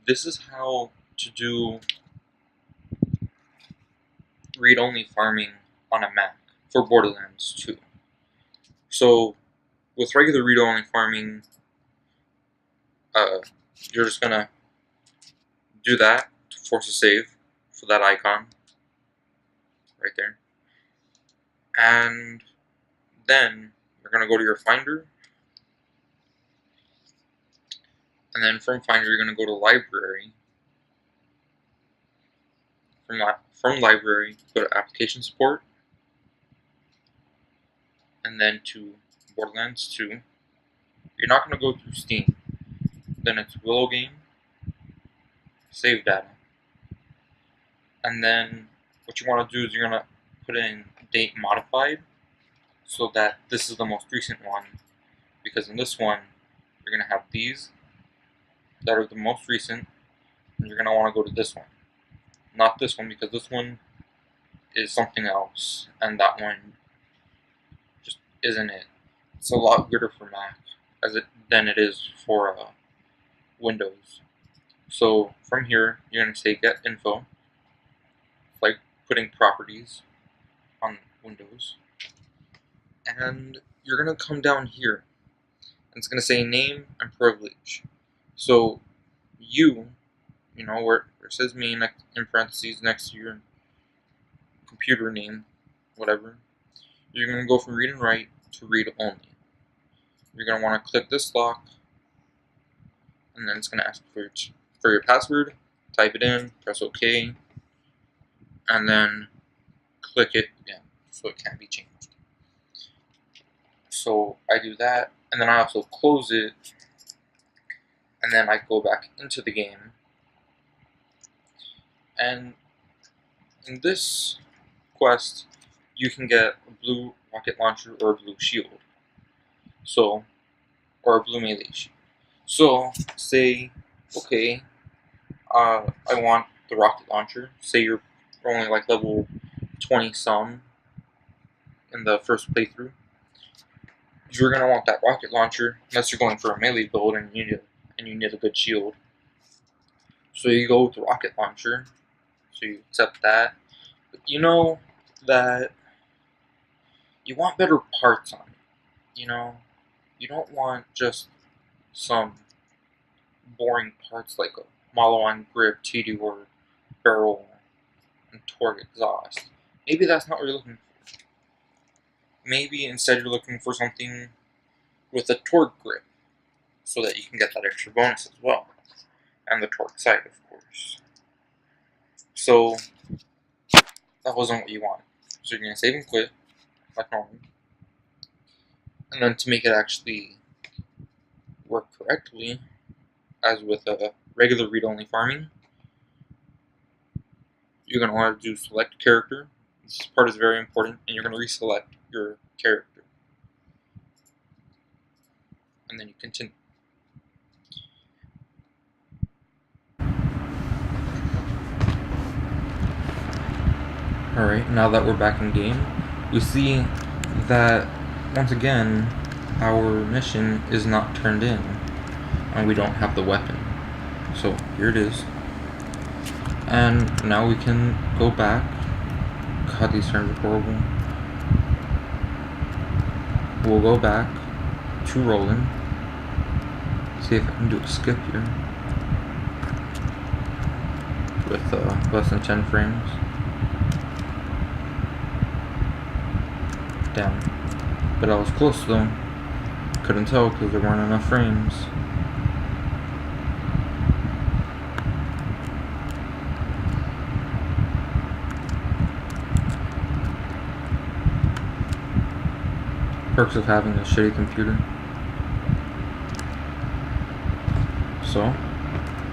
this is how to do read-only farming on a Mac for Borderlands 2. So, with regular read-only farming, you're just gonna do that to force a save for that icon right there. And then you're gonna go to your Finder, and then from Finder you're gonna go to Library. From Library, go to Application Support, and then to Borderlands 2. You're not gonna go through Steam. Then it's Willow Game, Save Data, and then what you want to do is you're gonna put in Date Modified, so that this is the most recent one, because in this one you're gonna have these that are the most recent, and you're gonna want to go to this one, not this one, because this one is something else, and that one just isn't it. It's a lot weirder for Mac than it is for Windows. So from here, you're going to say Get Info, like putting properties on Windows, and you're going to come down here, and it's going to say Name and Privilege. So you know, where it says me in parentheses next to your computer name, whatever, you're going to go from Read and Write to Read Only. You're going to want to click this lock, and then it's going to ask for your password, type it in, press OK, and then click it again so it can't be changed. So I do that, and then I also close it, and then I go back into the game. And in this quest, you can get a blue rocket launcher or a blue shield. So, or a blue melee shield. So, say, okay, I want the rocket launcher. Say you're only like level 20 some in the first playthrough. You're gonna want that rocket launcher unless you're going for a melee build and you need a good shield. So you go with the rocket launcher. So you accept that. But you know that you want better parts on it. You know, you don't want just some boring parts like a Malo-on grip, TD or barrel, and torque exhaust. Maybe that's not what you're looking for. Maybe instead you're looking for something with a torque grip, so that you can get that extra bonus as well, and the torque sight, of course. So that wasn't what you wanted. So you're gonna save and quit, like normal, and then to make it actually work correctly, as with a regular read-only farming, you're going to want to do select character. This part is very important, and you're going to reselect your character. And then you continue. Alright, now that we're back in game, we see that, once again, our mission is not turned in, and we don't have the weapon. So, here it is. And now we can go back. God, these turns are horrible. We'll go back to Roland. See if I can do a skip here. With less than 10 frames. Damn. But I was close though. Couldn't tell because there weren't enough frames. Perks of having a shitty computer. So,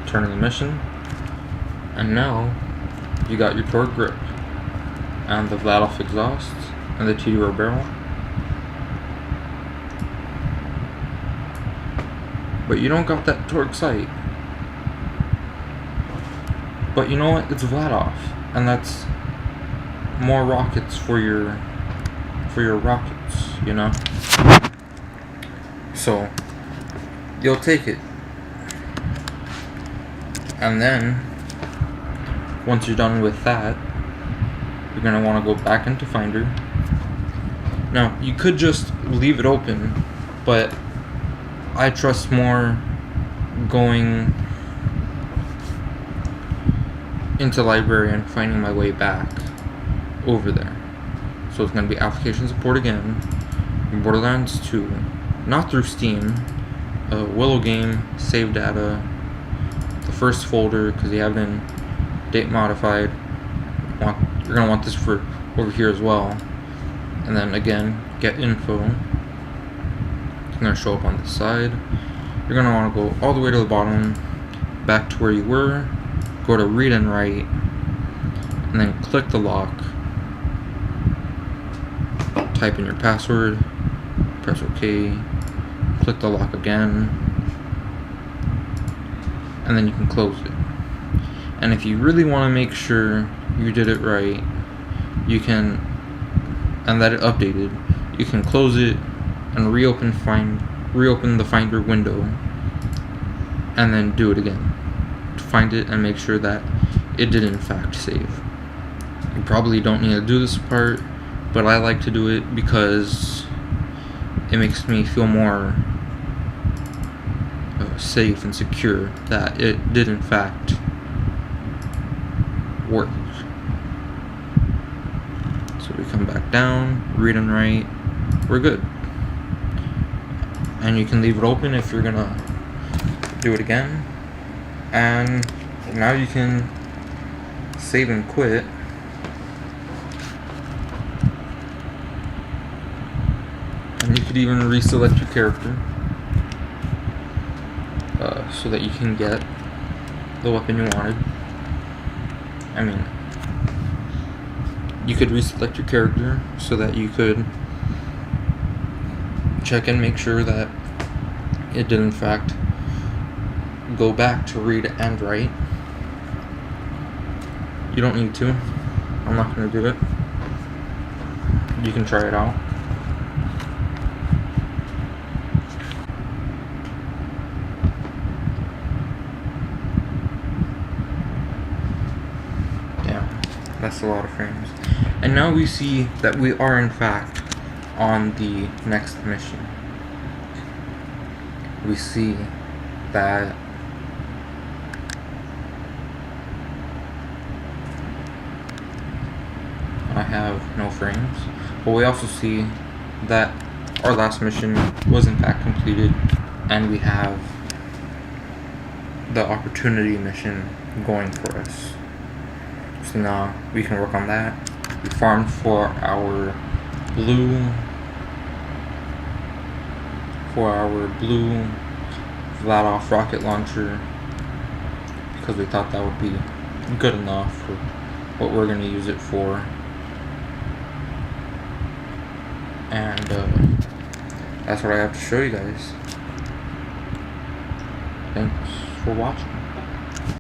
turning the mission, and now you got your torque grip, and the Vladoff exhaust, and the TD barrel. But you don't got that torque sight. But you know what? It's Vladoff, and that's more rockets for your rockets, you know? So, you'll take it. And then once you're done with that, you're going to want to go back into Finder. Now, you could just leave it open, but I trust more going into library and finding my way back over there. So it's going to be application support again, Borderlands 2, not through Steam, Willow game, save data, the first folder, because you have it in date modified. You're going to want this for over here as well. And then again, get info. It's going to show up on this side. You're going to want to go all the way to the bottom, back to where you were, go to read and write, and then click the lock. Type in your password, press OK, click the lock again, and then you can close it. And if you really want to make sure you did it right, you can, and that it updated, you can close it and reopen the Finder window, and then do it again to find it and make sure that it did in fact save. You probably don't need to do this part, but I like to do it because it makes me feel more safe and secure that it did in fact work. So we come back down, read and write, we're good. And you can leave it open if you're gonna do it again. And now you can save and quit. And you could even reselect your character so that you can get the weapon you wanted. I mean, you could reselect your character so that you could check and make sure that it did in fact go back to read and write. You don't need to. I'm not going to do it. You can try it out. That's a lot of frames. And now we see that we are in fact on the next mission. We see that I have no frames, but we also see that our last mission was in fact completed, and we have the opportunity mission going for us. So now we can work on that. We farmed for our blue Vladoff rocket launcher because we thought that would be good enough for what we're going to use it for. And that's what I have to show you guys. Thanks for watching.